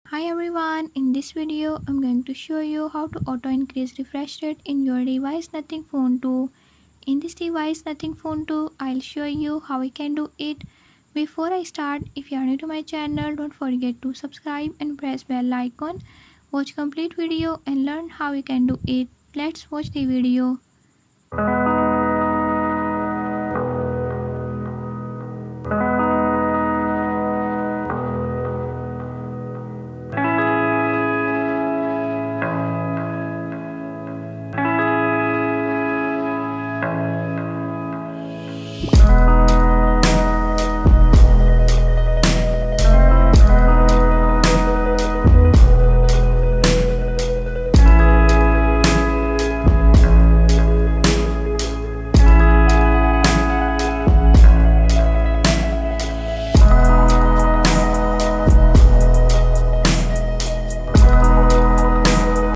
Hi everyone, in this video I'm going to show you how to auto increase refresh rate in your device Nothing Phone 2. In this device Nothing Phone 2, I'll show you how I can do it. Before I start, if you are new to my channel, don't forget to subscribe and press bell icon. Watch complete video and learn how you can do it. Let's watch the video.